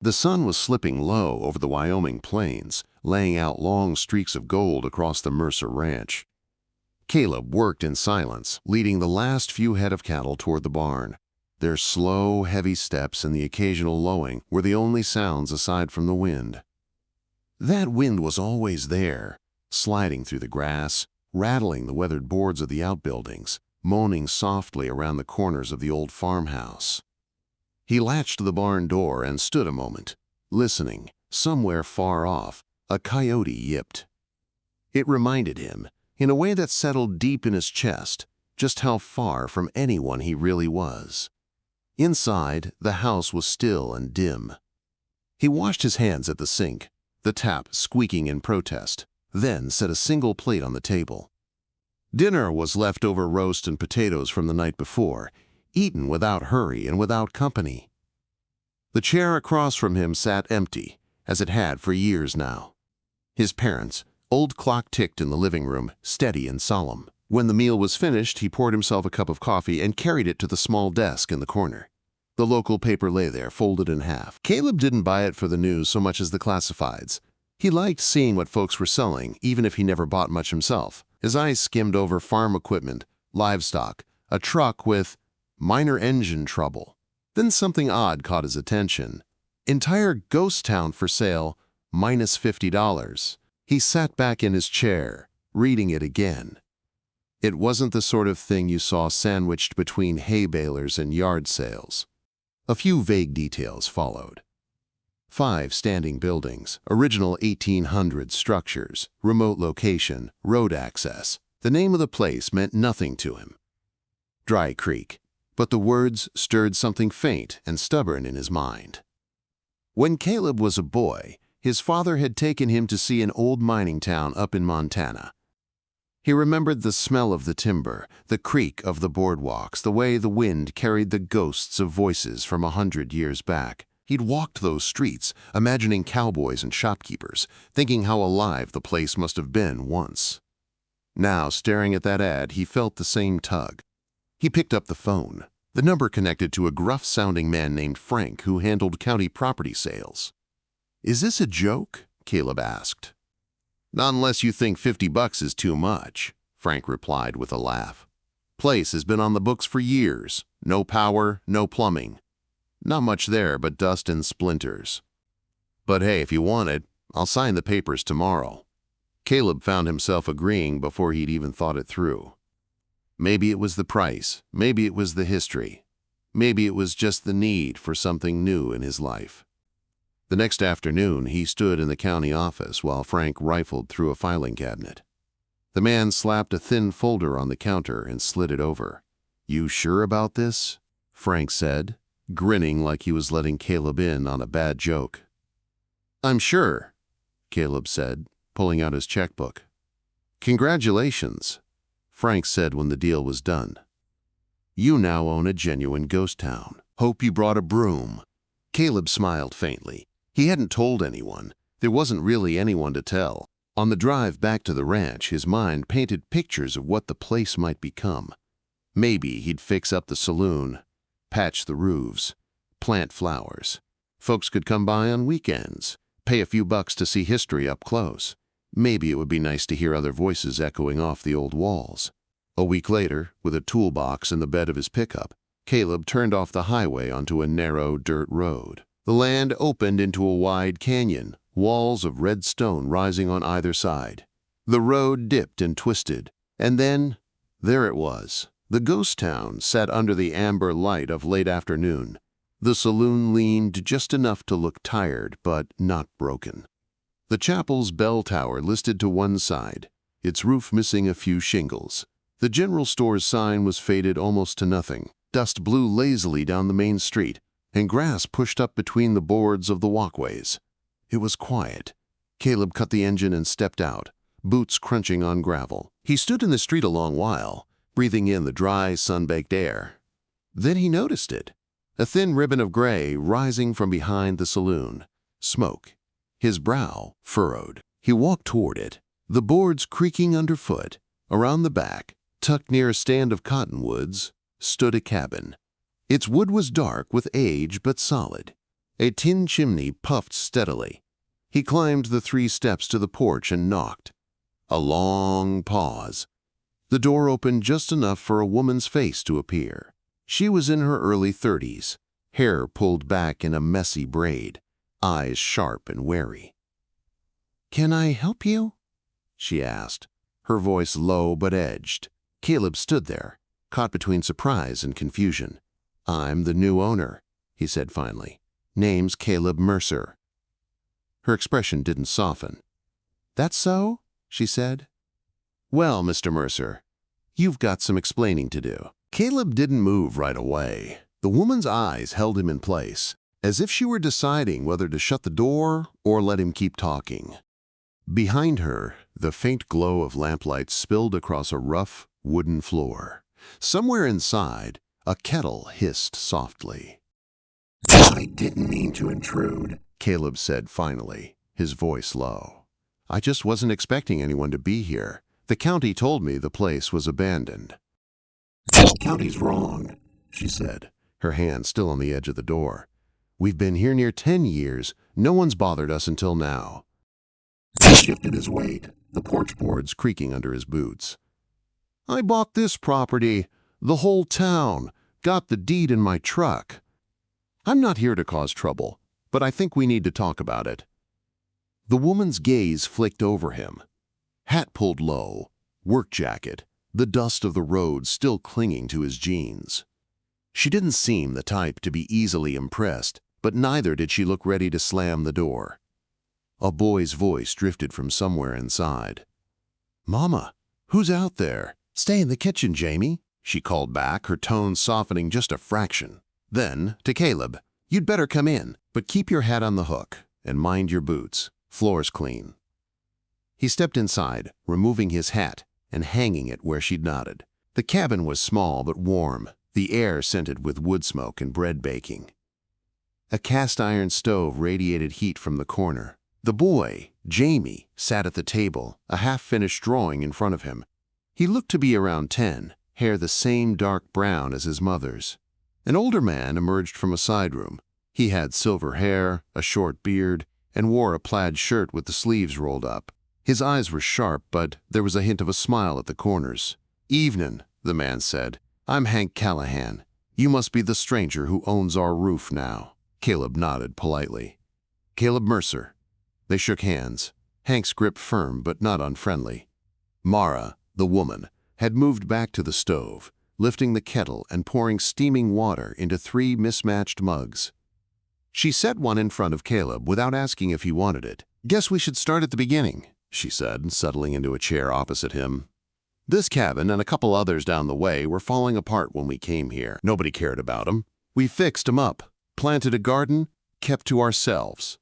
The sun was slipping low over the Wyoming plains, laying out long streaks of gold across the Mercer Ranch. Caleb worked in silence, leading the last few head of cattle toward the barn. Their slow, heavy steps and the occasional lowing were the only sounds aside from the wind. That wind was always there, sliding through the grass, rattling the weathered boards of the outbuildings, moaning softly around the corners of the old farmhouse. He latched the barn door and stood a moment, listening. Somewhere far off, a coyote yipped. It reminded him, in a way that settled deep in his chest, just how far from anyone he really was. Inside, the house was still and dim. He washed his hands at the sink, the tap squeaking in protest, then set a single plate on the table. Dinner was leftover roast and potatoes from the night before, eaten without hurry and without company. The chair across from him sat empty, as it had for years now. His parents' old clock ticked in the living room, steady and solemn. When the meal was finished, he poured himself a cup of coffee and carried it to the small desk in the corner. The local paper lay there, folded in half. Caleb didn't buy it for the news so much as the classifieds. He liked seeing what folks were selling, even if he never bought much himself. His eyes skimmed over farm equipment, livestock, a truck with minor engine trouble. Then something odd caught his attention. Entire ghost town for sale, minus $50. He sat back in his chair, reading it again. It wasn't the sort of thing you saw sandwiched between hay balers and yard sales. A few vague details followed. 5 standing buildings, original 1800s structures, remote location, road access. The name of the place meant nothing to him. Dry Creek. But the words stirred something faint and stubborn in his mind. When Caleb was a boy, his father had taken him to see an old mining town up in Montana. He remembered the smell of the timber, the creak of the boardwalks, the way the wind carried the ghosts of voices from 100 years back. He'd walked those streets, imagining cowboys and shopkeepers, thinking how alive the place must have been once. Now, staring at that ad, he felt the same tug. He picked up the phone. The number connected to a gruff-sounding man named Frank who handled county property sales. "Is this a joke?" Caleb asked. "Not unless you think $50 is too much," Frank replied with a laugh. "Place has been on the books for years. No power, no plumbing. Not much there but dust and splinters. But hey, if you want it, I'll sign the papers tomorrow." Caleb found himself agreeing before he'd even thought it through. Maybe it was the price, maybe it was the history, maybe it was just the need for something new in his life. The next afternoon, he stood in the county office while Frank rifled through a filing cabinet. The man slapped a thin folder on the counter and slid it over. "You sure about this?" Frank said, grinning like he was letting Caleb in on a bad joke. "I'm sure," Caleb said, pulling out his checkbook. "Congratulations," Frank said when the deal was done. "You now own a genuine ghost town. Hope you brought a broom." Caleb smiled faintly. He hadn't told anyone. There wasn't really anyone to tell. On the drive back to the ranch, his mind painted pictures of what the place might become. Maybe he'd fix up the saloon, patch the roofs, plant flowers. Folks could come by on weekends, pay a few bucks to see history up close. Maybe it would be nice to hear other voices echoing off the old walls. A week later, with a toolbox in the bed of his pickup, Caleb turned off the highway onto a narrow dirt road. The land opened into a wide canyon, walls of red stone rising on either side. The road dipped and twisted, and then, there it was. The ghost town sat under the amber light of late afternoon. The saloon leaned just enough to look tired, but not broken. The chapel's bell tower listed to one side, its roof missing a few shingles. The general store's sign was faded almost to nothing. Dust blew lazily down the main street, and grass pushed up between the boards of the walkways. It was quiet. Caleb cut the engine and stepped out, boots crunching on gravel. He stood in the street a long while, breathing in the dry, sun-baked air. Then he noticed it. A thin ribbon of gray rising from behind the saloon. Smoke. His brow furrowed. He walked toward it, the boards creaking underfoot. Around the back, tucked near a stand of cottonwoods, stood a cabin. Its wood was dark with age but solid. A tin chimney puffed steadily. He climbed the 3 steps to the porch and knocked. A long pause. The door opened just enough for a woman's face to appear. She was in her early 30s, hair pulled back in a messy braid, eyes sharp and wary. "Can I help you?" she asked, her voice low but edged. Caleb stood there, caught between surprise and confusion. "I'm the new owner," he said finally. "Name's Caleb Mercer." Her expression didn't soften. "That's so?" she said. "Well, Mr. Mercer, you've got some explaining to do." Caleb didn't move right away. The woman's eyes held him in place, as if she were deciding whether to shut the door or let him keep talking. Behind her, the faint glow of lamplight spilled across a rough, wooden floor. Somewhere inside, a kettle hissed softly. "I didn't mean to intrude," Caleb said finally, his voice low. "I just wasn't expecting anyone to be here. The county told me the place was abandoned." "The county's wrong," she said, her hand still on the edge of the door. "We've been here near 10 years. No one's bothered us until now." He shifted his weight, the porch boards creaking under his boots. "I bought this property, the whole town, got the deed in my truck. I'm not here to cause trouble, but I think we need to talk about it." The woman's gaze flicked over him. Hat pulled low, work jacket, the dust of the road still clinging to his jeans. She didn't seem the type to be easily impressed, but neither did she look ready to slam the door. A boy's voice drifted from somewhere inside. "Mama, who's out there? Stay in the kitchen, Jamie," she called back, her tone softening just a fraction. Then, to Caleb, "You'd better come in, but keep your hat on the hook and mind your boots. Floor's clean." He stepped inside, removing his hat and hanging it where she'd nodded. The cabin was small but warm, the air scented with wood smoke and bread baking. A cast-iron stove radiated heat from the corner. The boy, Jamie, sat at the table, a half-finished drawing in front of him. He looked to be around 10, hair the same dark brown as his mother's. An older man emerged from a side room. He had silver hair, a short beard, and wore a plaid shirt with the sleeves rolled up. His eyes were sharp, but there was a hint of a smile at the corners. "Evenin'," the man said. "I'm Hank Callahan. You must be the stranger who owns our roof now." Caleb nodded politely. "Caleb Mercer." They shook hands, Hank's grip firm but not unfriendly. Mara, the woman, had moved back to the stove, lifting the kettle and pouring steaming water into 3 mismatched mugs. She set one in front of Caleb without asking if he wanted it. "Guess we should start at the beginning," she said, settling into a chair opposite him. "This cabin and a couple others down the way were falling apart when we came here. Nobody cared about them. We fixed them up, planted a garden, kept to ourselves.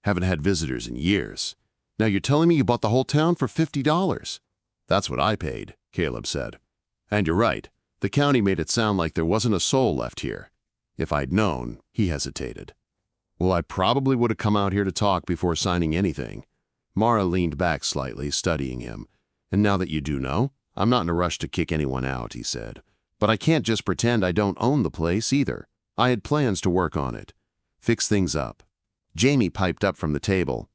Haven't had visitors in years. Now you're telling me you bought the whole town for $50? "That's what I paid," Caleb said. "And you're right. The county made it sound like there wasn't a soul left here. If I'd known," he hesitated. "Well, I probably would have come out here to talk before signing anything." Mara leaned back slightly, studying him. "And now that you do know, I'm not in a rush to kick anyone out," he said. "But I can't just pretend I don't own the place either. I had plans to work on it. Fix things up." Jamie piped up from the table.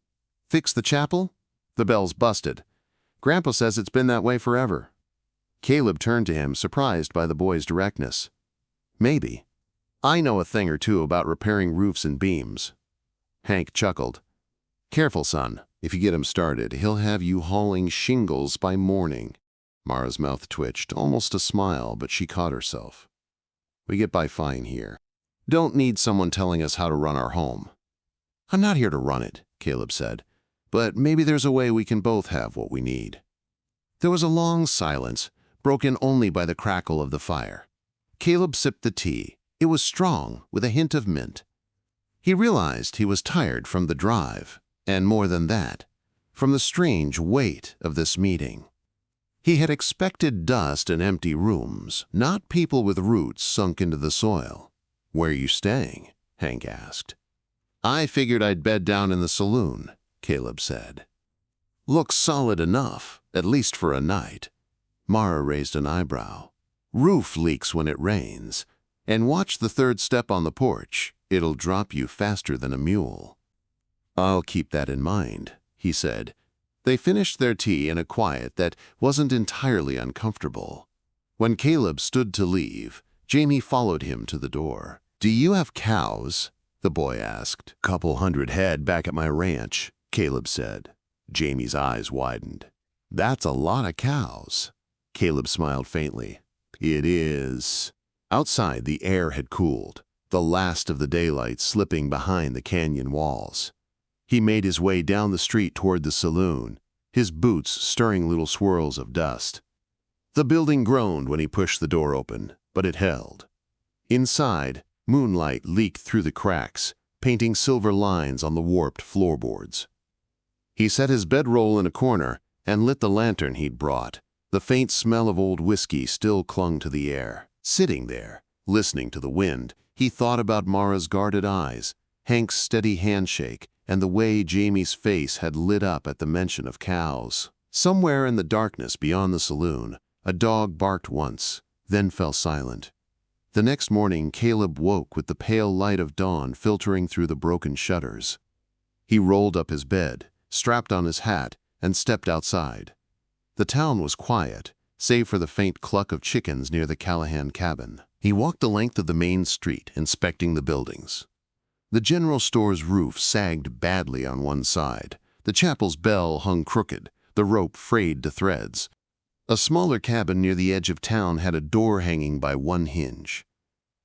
"Fix the chapel? The bell's busted. Grandpa says it's been that way forever." Caleb turned to him, surprised by the boy's directness. "Maybe. I know a thing or two about repairing roofs and beams." Hank chuckled. "Careful, son. If you get him started, he'll have you hauling shingles by morning." Mara's mouth twitched, almost a smile, but she caught herself. "We get by fine here. Don't need someone telling us how to run our home." "I'm not here to run it," Caleb said, "but maybe there's a way we can both have what we need." There was a long silence, broken only by the crackle of the fire. Caleb sipped the tea. It was strong, with a hint of mint. He realized he was tired from the drive, and more than that, from the strange weight of this meeting. He had expected dust and empty rooms, not people with roots sunk into the soil. "Where are you staying?" Hank asked. "I figured I'd bed down in the saloon," Caleb said. "Looks solid enough, at least for a night." Mara raised an eyebrow. "Roof leaks when it rains. And watch the third step on the porch. It'll drop you faster than a mule." "I'll keep that in mind," he said. They finished their tea in a quiet that wasn't entirely uncomfortable. When Caleb stood to leave, Jamie followed him to the door. "Do you have cows?" the boy asked. "Couple hundred head back at my ranch," Caleb said. Jamie's eyes widened. "That's a lot of cows." Caleb smiled faintly. "It is." Outside, the air had cooled, the last of the daylight slipping behind the canyon walls. He made his way down the street toward the saloon, his boots stirring little swirls of dust. The building groaned when he pushed the door open, but it held. Inside, moonlight leaked through the cracks, painting silver lines on the warped floorboards. He set his bedroll in a corner and lit the lantern he'd brought. The faint smell of old whiskey still clung to the air. Sitting there, listening to the wind, he thought about Mara's guarded eyes, Hank's steady handshake, and the way Jamie's face had lit up at the mention of cows. Somewhere in the darkness beyond the saloon, a dog barked once, then fell silent. The next morning, Caleb woke with the pale light of dawn filtering through the broken shutters. He rolled up his bed, strapped on his hat, and stepped outside. The town was quiet, save for the faint cluck of chickens near the Callahan cabin. He walked the length of the main street, inspecting the buildings. The general store's roof sagged badly on one side. The chapel's bell hung crooked, the rope frayed to threads. A smaller cabin near the edge of town had a door hanging by one hinge.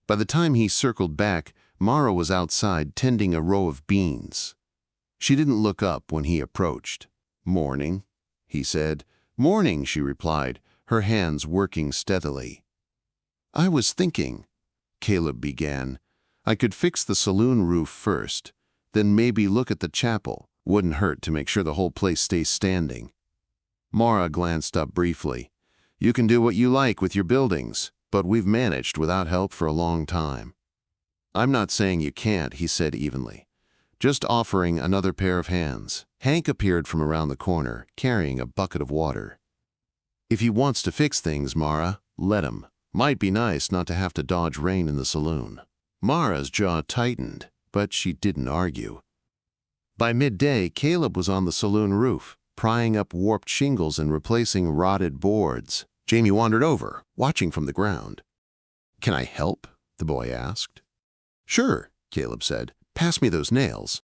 By the time he circled back, Mara was outside tending a row of beans. She didn't look up when he approached. "Morning," he said. "Morning," she replied, her hands working steadily. "I was thinking," Caleb began, "I could fix the saloon roof first, then maybe look at the chapel. Wouldn't hurt to make sure the whole place stays standing." Mara glanced up briefly. "You can do what you like with your buildings, but we've managed without help for a long time." "I'm not saying you can't," he said evenly. "Just offering another pair of hands." Hank appeared from around the corner, carrying a bucket of water. "If he wants to fix things, Mara, let him. Might be nice not to have to dodge rain in the saloon." Mara's jaw tightened, but she didn't argue. By midday, Caleb was on the saloon roof, prying up warped shingles and replacing rotted boards. Jamie wandered over, watching from the ground. "Can I help?" the boy asked. "Sure," Caleb said. "Pass me those nails."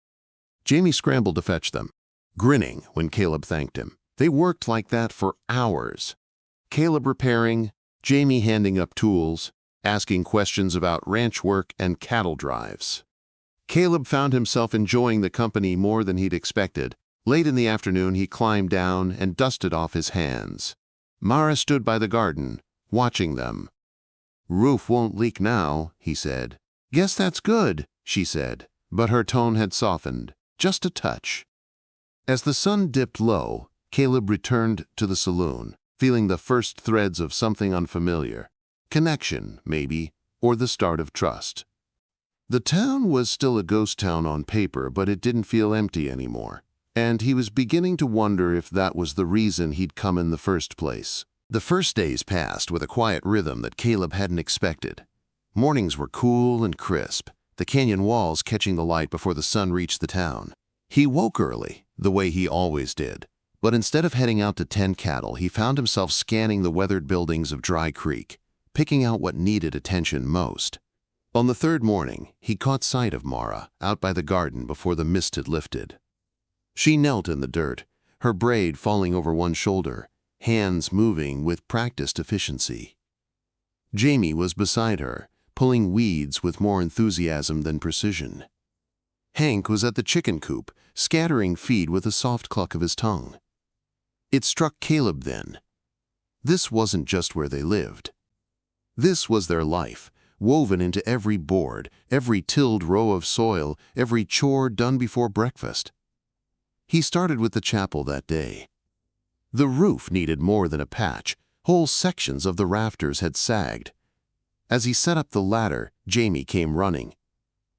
Jamie scrambled to fetch them, grinning when Caleb thanked him. They worked like that for hours. Caleb repairing, Jamie handing up tools, asking questions about ranch work and cattle drives. Caleb found himself enjoying the company more than he'd expected. Late in the afternoon, he climbed down and dusted off his hands. Mara stood by the garden, watching them. "Roof won't leak now," he said. "Guess that's good," she said, but her tone had softened, just a touch. As the sun dipped low, Caleb returned to the saloon, feeling the first threads of something unfamiliar. Connection, maybe, or the start of trust. The town was still a ghost town on paper, but it didn't feel empty anymore, and he was beginning to wonder if that was the reason he'd come in the first place. The first days passed with a quiet rhythm that Caleb hadn't expected. Mornings were cool and crisp, the canyon walls catching the light before the sun reached the town. He woke early, the way he always did, but instead of heading out to tend cattle, he found himself scanning the weathered buildings of Dry Creek, picking out what needed attention most. On the third morning, he caught sight of Mara out by the garden before the mist had lifted. She knelt in the dirt, her braid falling over one shoulder, hands moving with practiced efficiency. Jamie was beside her, pulling weeds with more enthusiasm than precision. Hank was at the chicken coop, scattering feed with a soft cluck of his tongue. It struck Caleb then. This wasn't just where they lived. This was their life, woven into every board, every tilled row of soil, every chore done before breakfast. He started with the chapel that day. The roof needed more than a patch. Whole sections of the rafters had sagged. As he set up the ladder, Jamie came running.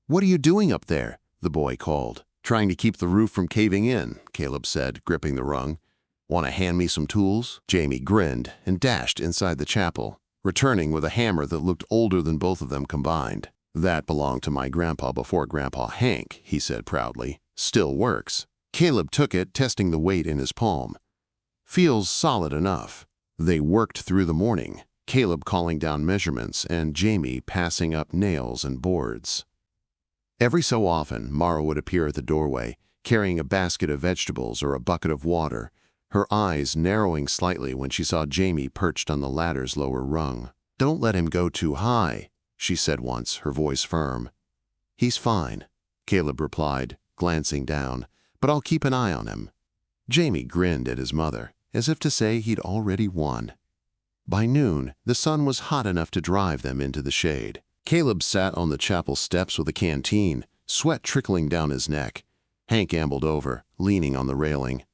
"What are you doing up there?" the boy called. "Trying to keep the roof from caving in," Caleb said, gripping the rung. "Want to hand me some tools?" Jamie grinned and dashed inside the chapel. returning with a hammer that looked older than both of them combined. "That belonged to my grandpa before Grandpa Hank," he said proudly. "Still works." Caleb took it, testing the weight in his palm. "Feels solid enough." They worked through the morning, Caleb calling down measurements and Jamie passing up nails and boards. Every so often, Mara would appear at the doorway, carrying a basket of vegetables or a bucket of water, her eyes narrowing slightly when she saw Jamie perched on the ladder's lower rung. "Don't let him go too high," she said once, her voice firm. "He's fine," Caleb replied, glancing down, "but I'll keep an eye on him." Jamie grinned at his mother, as if to say he'd already won. By noon, the sun was hot enough to drive them into the shade. Caleb sat on the chapel steps with a canteen, sweat trickling down his neck. Hank ambled over, leaning on the railing.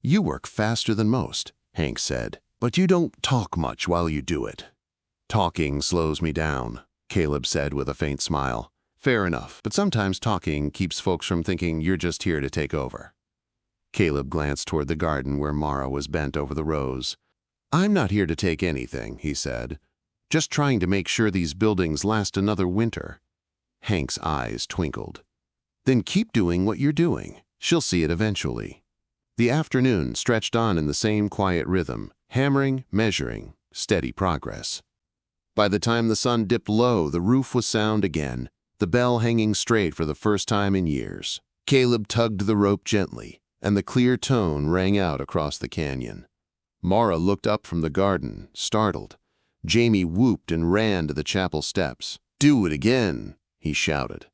"You work faster than most," Hank said, "but you don't talk much while you do it." "Talking slows me down," Caleb said with a faint smile. "Fair enough, but sometimes talking keeps folks from thinking you're just here to take over." Caleb glanced toward the garden where Mara was bent over the rows. "I'm not here to take anything," he said. "Just trying to make sure these buildings last another winter." Hank's eyes twinkled. "Then keep doing what you're doing. She'll see it eventually." The afternoon stretched on in the same quiet rhythm, hammering, measuring, steady progress. By the time the sun dipped low, the roof was sound again, the bell hanging straight for the first time in years. Caleb tugged the rope gently, and the clear tone rang out across the canyon. Mara looked up from the garden, startled. Jamie whooped and ran to the chapel steps. "Do it again," he shouted.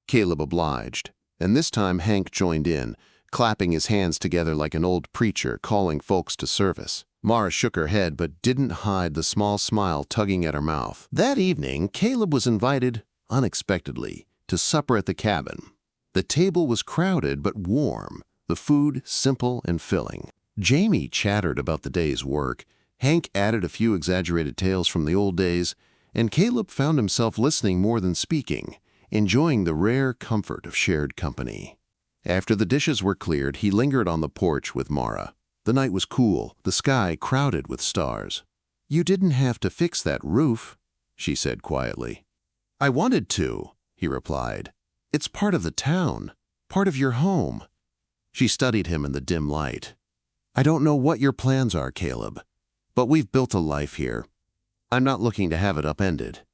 Caleb obliged, and this time Hank joined in, clapping his hands together like an old preacher calling folks to service. Mara shook her head but didn't hide the small smile tugging at her mouth. That evening, Caleb was invited, unexpectedly, to supper at the cabin. The table was crowded but warm, the food simple and filling. Jamie chattered about the day's work, Hank added a few exaggerated tales from the old days, and Caleb found himself listening more than speaking, enjoying the rare comfort of shared company. After the dishes were cleared, he lingered on the porch with Mara. The night was cool, the sky crowded with stars. "You didn't have to fix that roof," she said quietly. "I wanted to," he replied. "It's part of the town, part of your home." She studied him in the dim light. "I don't know what your plans are, Caleb, but we've built a life here. I'm not looking to have it upended.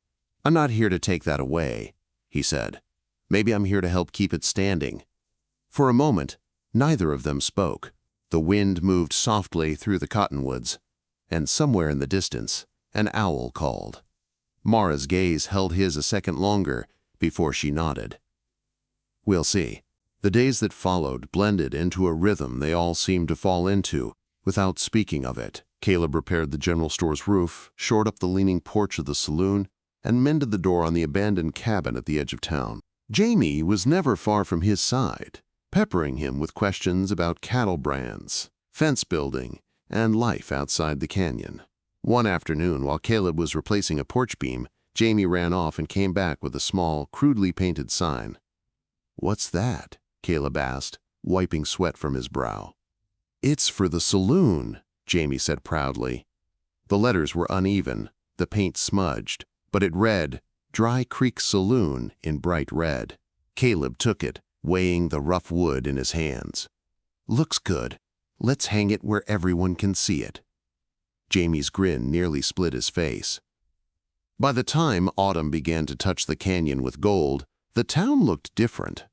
I'm not here to take that away," he said. "Maybe I'm here to help keep it standing." For a moment, neither of them spoke. The wind moved softly through the cottonwoods, and somewhere in the distance, an owl called. Mara's gaze held his a second longer before she nodded. "We'll see." The days that followed blended into a rhythm they all seemed to fall into, without speaking of it. Caleb repaired the general store's roof, shored up the leaning porch of the saloon, and mended the door on the abandoned cabin at the edge of town. Jamie was never far from his side, peppering him with questions about cattle brands, fence building, and life outside the canyon. One afternoon, while Caleb was replacing a porch beam, Jamie ran off and came back with a small, crudely painted sign. "What's that?" Caleb asked, wiping sweat from his brow. "It's for the saloon," Jamie said proudly. The letters were uneven, the paint smudged, but it read, "Dry Creek Saloon," in bright red. Caleb took it, weighing the rough wood in his hands. "Looks good. Let's hang it where everyone can see it." Jamie's grin nearly split his face. By the time autumn began to touch the canyon with gold, the town looked different.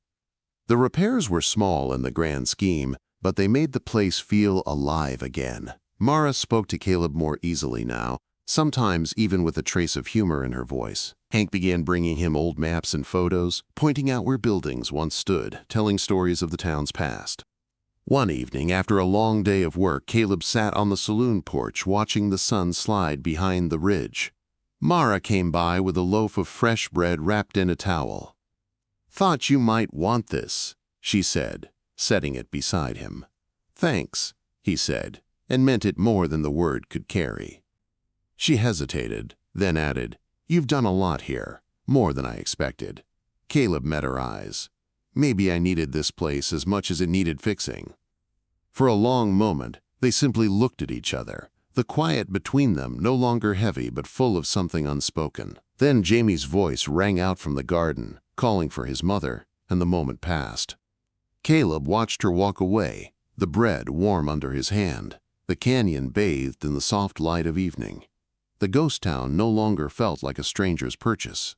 The repairs were small in the grand scheme, but they made the place feel alive again. Mara spoke to Caleb more easily now, sometimes even with a trace of humor in her voice. Hank began bringing him old maps and photos, pointing out where buildings once stood, telling stories of the town's past. One evening, after a long day of work, Caleb sat on the saloon porch watching the sun slide behind the ridge. Mara came by with a loaf of fresh bread wrapped in a towel. "Thought you might want this," she said, setting it beside him. "Thanks," he said, and meant it more than the word could carry. She hesitated, then added, "You've done a lot here, more than I expected." Caleb met her eyes. Maybe I needed this place as much as it needed fixing. For a long moment, they simply looked at each other, the the quiet between them no longer heavy but full of something unspoken. Then Jamie's voice rang out from the garden, calling for his mother, and the moment passed. Caleb watched her walk away, the bread warm under his hand, the canyon bathed in the soft light of evening. The ghost town no longer felt like a stranger's purchase.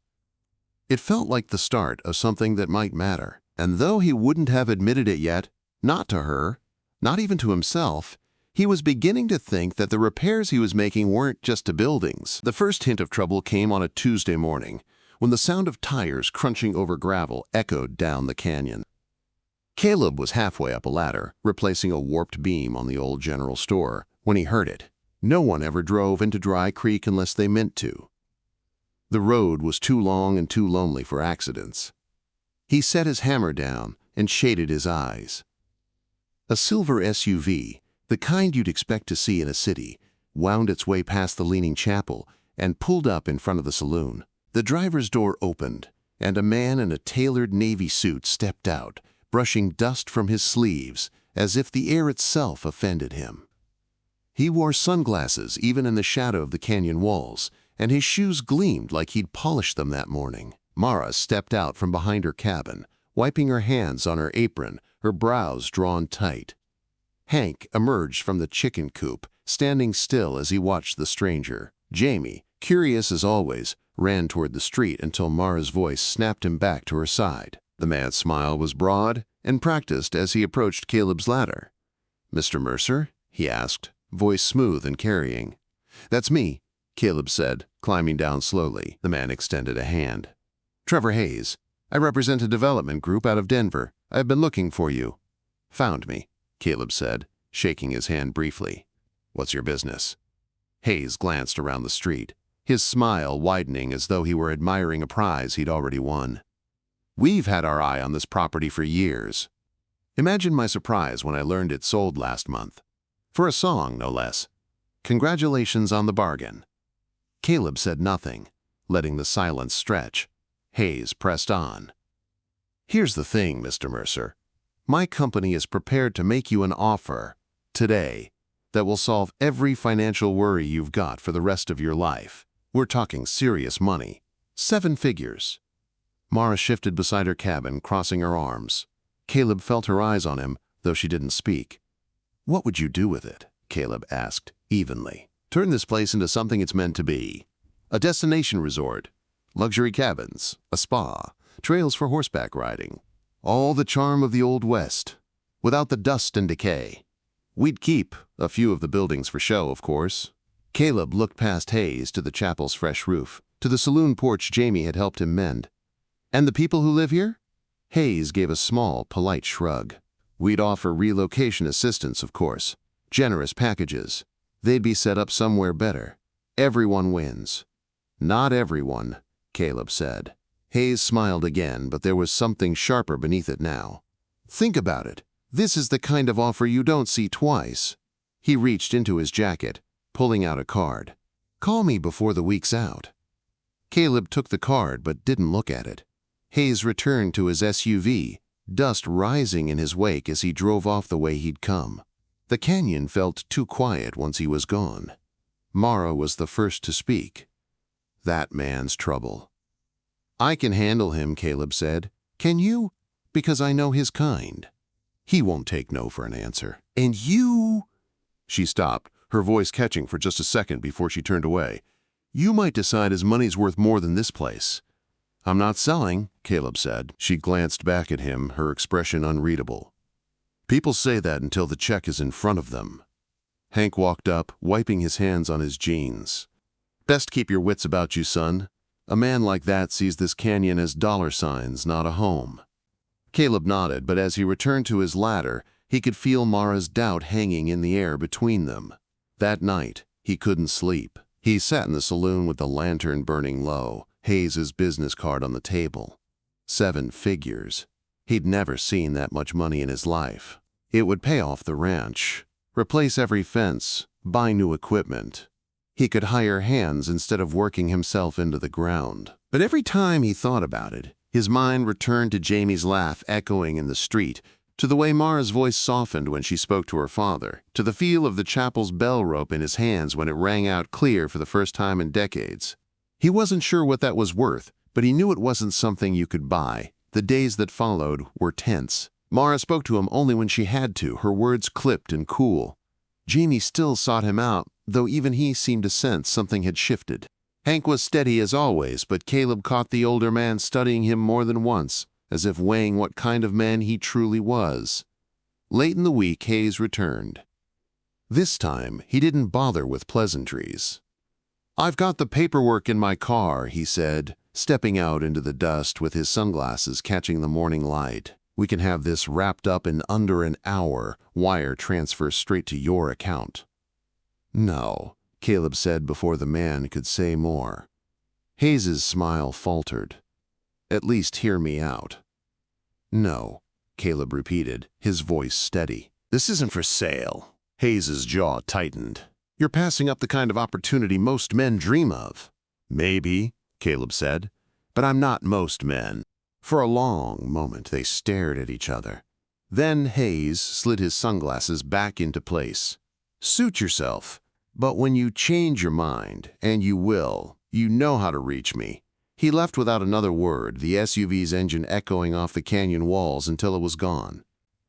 It felt like the start of something that might matter, and though he wouldn't have admitted it yet, not to her, not even to himself, he was beginning to think that the repairs he was making weren't just to buildings. The first hint of trouble came on a Tuesday morning, when the sound of tires crunching over gravel echoed down the canyon. Caleb was halfway up a ladder, replacing a warped beam on the old general store, when he heard it. No one ever drove into Dry Creek unless they meant to. The road was too long and too lonely for accidents. He set his hammer down and shaded his eyes. A silver SUV, the kind you'd expect to see in a city, wound its way past the leaning chapel and pulled up in front of the saloon. The driver's door opened, and a man in a tailored navy suit stepped out, brushing dust from his sleeves as if the air itself offended him. He wore sunglasses even in the shadow of the canyon walls, and his shoes gleamed like he'd polished them that morning. Mara stepped out from behind her cabin, wiping her hands on her apron, her brows drawn tight. Hank emerged from the chicken coop, standing still as he watched the stranger. Jamie, curious as always, ran toward the street until Mara's voice snapped him back to her side. The man's smile was broad and practiced as he approached Caleb's ladder. "Mr. Mercer?" he asked, voice smooth and carrying. "That's me," Caleb said, climbing down slowly. The man extended a hand. "Trevor Hayes. I represent a development group out of Denver. I've been looking for you." "Found me," Caleb said, shaking his hand briefly. "What's your business?" Hayes glanced around the street, his smile widening as though he were admiring a prize he'd already won. "We've had our eye on this property for years. Imagine my surprise when I learned it sold last month. For a song, no less. Congratulations on the bargain." Caleb said nothing, letting the silence stretch. Hayes pressed on. "Here's the thing, Mr. Mercer. My company is prepared to make you an offer, today, that will solve every financial worry you've got for the rest of your life. We're talking serious money. 7 figures. Mara shifted beside her cabin, crossing her arms. Caleb felt her eyes on him, though she didn't speak. "What would you do with it?" Caleb asked, evenly. "Turn this place into something it's meant to be. A destination resort. Luxury cabins, a spa, trails for horseback riding. All the charm of the Old West, without the dust and decay. We'd keep a few of the buildings for show, of course." Caleb looked past Hayes to the chapel's fresh roof, to the saloon porch Jamie had helped him mend. "And the people who live here?" Hayes gave a small, polite shrug. "We'd offer relocation assistance, of course. Generous packages. They'd be set up somewhere better. Everyone wins." "Not everyone," Caleb said. Hayes smiled again, but there was something sharper beneath it now. "Think about it. This is the kind of offer you don't see twice." He reached into his jacket, pulling out a card. "Call me before the week's out." Caleb took the card but didn't look at it. Hayes returned to his SUV, dust rising in his wake as he drove off the way he'd come. The canyon felt too quiet once he was gone. Mara was the first to speak. "That man's trouble." "I can handle him," Caleb said. "Can you?" "Because I know his kind." "He won't take no for an answer." "And you—" She stopped, her voice catching for just a second before she turned away. "You might decide his money's worth more than this place." "I'm not selling," Caleb said. She glanced back at him, her expression unreadable. "People say that until the check is in front of them." Hank walked up, wiping his hands on his jeans. "Best keep your wits about you, son. A man like that sees this canyon as dollar signs, not a home." Caleb nodded, but as he returned to his ladder, he could feel Mara's doubt hanging in the air between them. That night, he couldn't sleep. He sat in the saloon with the lantern burning low, Hayes' business card on the table. 7 figures. He'd never seen that much money in his life. It would pay off the ranch, replace every fence, buy new equipment. He could hire hands instead of working himself into the ground. But every time he thought about it, his mind returned to Jamie's laugh echoing in the street, To the way Mara's voice softened when she spoke to her father, to the feel of the chapel's bell rope in his hands when it rang out clear for the first time in decades. He wasn't sure what that was worth, but he knew it wasn't something you could buy. The days that followed were tense. Mara spoke to him only when she had to, her words clipped and cool. Jamie still sought him out, though even he seemed to sense something had shifted. Hank was steady as always, but Caleb caught the older man studying him more than once, as if weighing what kind of man he truly was. Late in the week, Hayes returned. This time, he didn't bother with pleasantries. "I've got the paperwork in my car," he said, stepping out into the dust with his sunglasses catching the morning light. "We can have this wrapped up in under an hour, wire transfer straight to your account." "No," Caleb said before the man could say more. Hayes's smile faltered. "At least hear me out." "No," Caleb repeated, his voice steady. "This isn't for sale." Hayes's jaw tightened. "You're passing up the kind of opportunity most men dream of." "Maybe," Caleb said, "but I'm not most men." For a long moment they stared at each other. Then Hayes slid his sunglasses back into place. "Suit yourself, but when you change your mind, and you will, you know how to reach me." He left without another word, the SUV's engine echoing off the canyon walls until it was gone.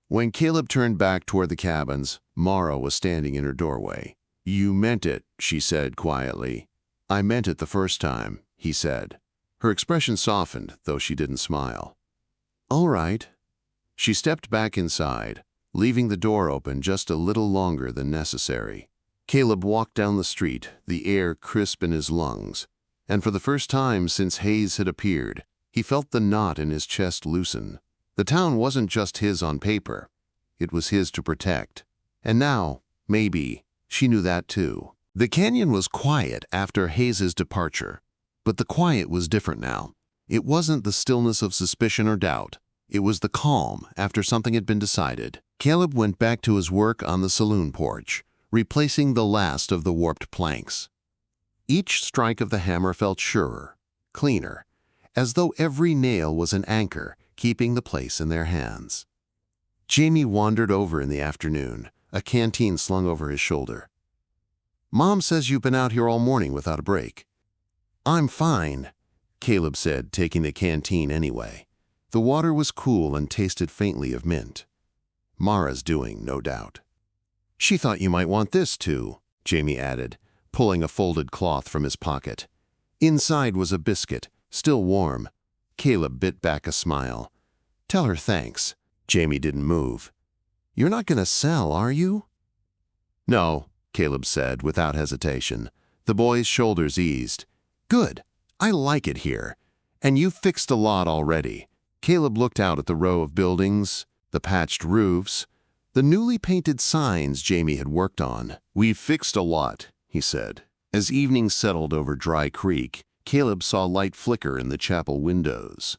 When Caleb turned back toward the cabins, Mara was standing in her doorway. "You meant it," she said quietly. "I meant it the first time," he said. Her expression softened, though she didn't smile. "All right." She stepped back inside, leaving the door open just a little longer than necessary. Caleb walked down the street, the air crisp in his lungs, and for the first time since Hayes had appeared, he felt the knot in his chest loosen. The town wasn't just his on paper. It was his to protect. And now, maybe, she knew that too. The canyon was quiet after Hayes's departure, but the quiet was different now. It wasn't the stillness of suspicion or doubt. It was the calm after something had been decided. Caleb went back to his work on the saloon porch, replacing the last of the warped planks. Each strike of the hammer felt surer, cleaner, as though every nail was an anchor keeping the place in their hands. Jamie wandered over in the afternoon, a canteen slung over his shoulder. "Mom says you've been out here all morning without a break." "I'm fine," Caleb said, taking the canteen anyway. The water was cool and tasted faintly of mint. Mara's doing, no doubt. "She thought you might want this too," Jamie added, pulling a folded cloth from his pocket. Inside was a biscuit, still warm. Caleb bit back a smile. "Tell her thanks." Jamie didn't move. "You're not going to sell, are you?" "No," Caleb said without hesitation. The boy's shoulders eased. "Good. I like it here. And you've fixed a lot already." Caleb looked out at the row of buildings, the patched roofs, the newly painted signs Jamie had worked on. "We've fixed a lot," he said. As evening settled over Dry Creek, Caleb saw light flicker in the chapel windows.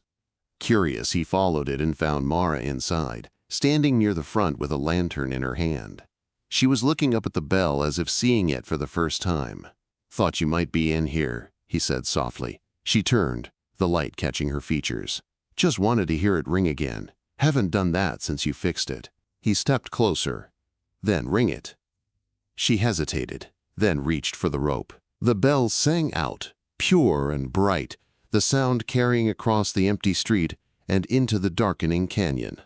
Curious, he followed it and found Mara inside, standing near the front with a lantern in her hand. She was looking up at the bell as if seeing it for the first time. "Thought you might be in here," he said softly. She turned, the light catching her features. "Just wanted to hear it ring again. Haven't done that since you fixed it." He stepped closer. "Then ring it." She hesitated, then reached for the rope. The bell sang out, pure and bright, the sound carrying across the empty street and into the darkening canyon.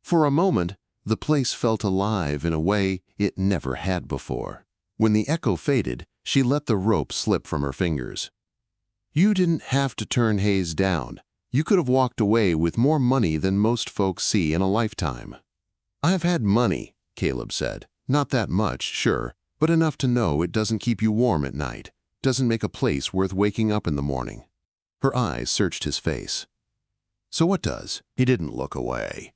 For a moment, the place felt alive in a way it never had before. When the echo faded, she let the rope slip from her fingers. "You didn't have to turn Hayes down. You could have walked away with more money than most folks see in a lifetime." "I've had money," Caleb said. "Not that much, sure, but enough to know it doesn't keep you warm at night, doesn't make a place worth waking up in the morning." Her eyes searched his face. "So what does?" He didn't look away.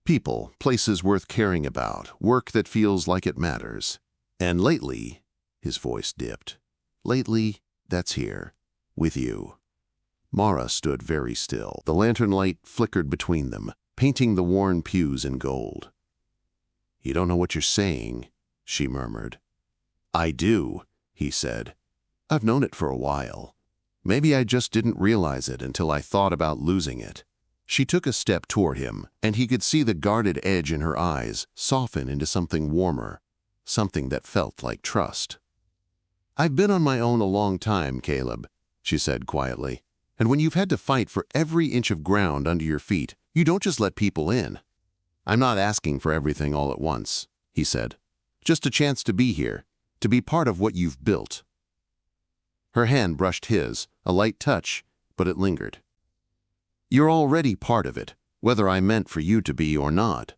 "People, places worth caring about, work that feels like it matters. And lately," his voice dipped, "lately, that's here, with you." Mara stood very still. The lantern light flickered between them, painting the worn pews in gold. "You don't know what you're saying," she murmured. "I do," he said. "I've known it for a while. Maybe I just didn't realize it until I thought about losing it." She took a step toward him, and he could see the guarded edge in her eyes soften into something warmer, something that felt like trust. "I've been on my own a long time, Caleb," she said quietly. "And when you've had to fight for every inch of ground under your feet, you don't just let people in." "I'm not asking for everything all at once," he said. "Just a chance to be here, to be part of what you've built." Her hand brushed his, a light touch, but it lingered. "You're already part of it, whether I meant for you to be or not."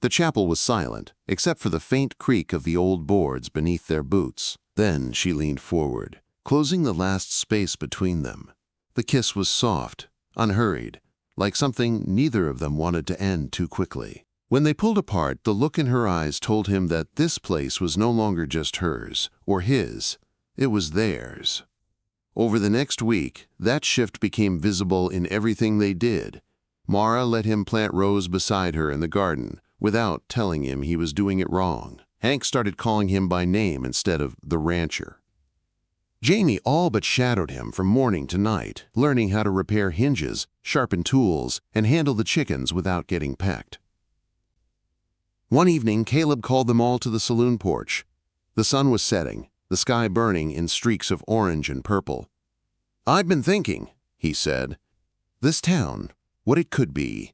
The chapel was silent, except for the faint creak of the old boards beneath their boots. Then she leaned forward, closing the last space between them. The kiss was soft, unhurried, like something neither of them wanted to end too quickly. When they pulled apart, the look in her eyes told him that this place was no longer just hers or his, it was theirs. Over the next week, that shift became visible in everything they did. Mara let him plant Rose beside her in the garden, without telling him he was doing it wrong. Hank started calling him by name instead of the rancher. Jamie all but shadowed him from morning to night, learning how to repair hinges, sharpen tools, and handle the chickens without getting pecked. One evening, Caleb called them all to the saloon porch. The sun was setting, the sky burning in streaks of orange and purple. "I've been thinking," he said, "this town, what it could be.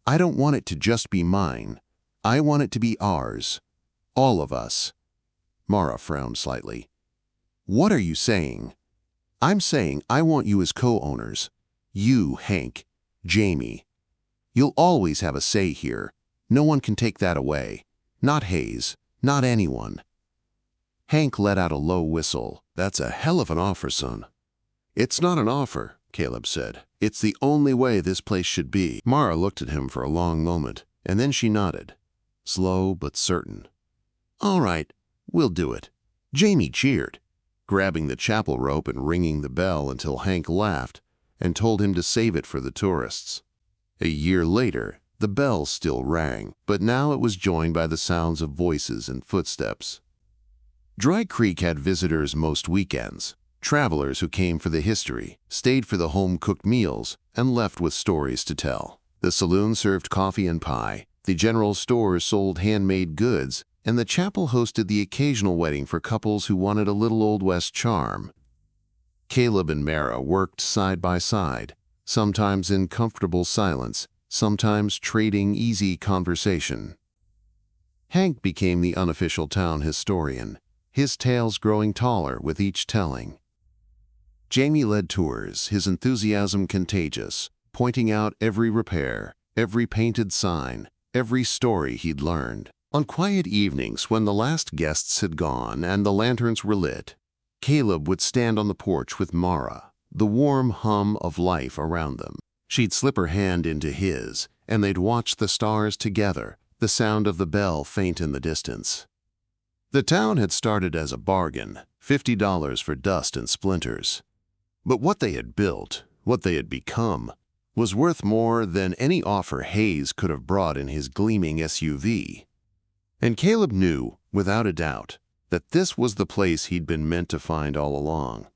I don't want it to just be mine. I want it to be ours. All of us." Mara frowned slightly. "What are you saying?" "I'm saying I want you as co-owners. You, Hank, Jamie. You'll always have a say here. No one can take that away. Not Hayes, not anyone." Hank let out a low whistle. "That's a hell of an offer, son." "It's not an offer," Caleb said. "It's the only way this place should be." Mara looked at him for a long moment, and then she nodded, slow but certain. "All right, we'll do it." Jamie cheered, grabbing the chapel rope and ringing the bell until Hank laughed and told him to save it for the tourists. A year later, the bell still rang, but now it was joined by the sounds of voices and footsteps. Dry Creek had visitors most weekends, travelers who came for the history, stayed for the home-cooked meals, and left with stories to tell. The saloon served coffee and pie, the general store sold handmade goods, and the chapel hosted the occasional wedding for couples who wanted a little Old West charm. Caleb and Mara worked side by side, sometimes in comfortable silence, sometimes trading easy conversation. Hank became the unofficial town historian, his tales growing taller with each telling. Jamie led tours, his enthusiasm contagious, pointing out every repair, every painted sign, every story he'd learned. On quiet evenings when the last guests had gone and the lanterns were lit, Caleb would stand on the porch with Mara, the warm hum of life around them. She'd slip her hand into his, and they'd watch the stars together, the sound of the bell faint in the distance. The town had started as a bargain, $50 for dust and splinters. But what they had built, what they had become, was worth more than any offer Hayes could have brought in his gleaming SUV. And Caleb knew, without a doubt, that this was the place he'd been meant to find all along.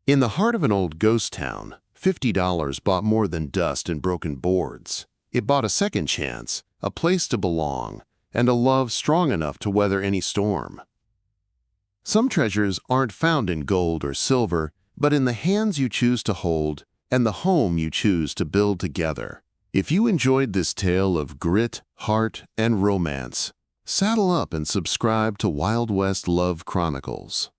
In the heart of an old ghost town, $50 bought more than dust and broken boards. It bought a second chance, a place to belong, and a love strong enough to weather any storm. Some treasures aren't found in gold or silver, but in the hands you choose to hold and the home you choose to build together. If you enjoyed this tale of grit, heart, and romance, saddle up and subscribe to Wild West Love Chronicles.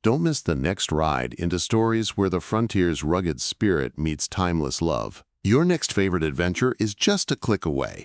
Don't miss the next ride into stories where the frontier's rugged spirit meets timeless love. Your next favorite adventure is just a click away.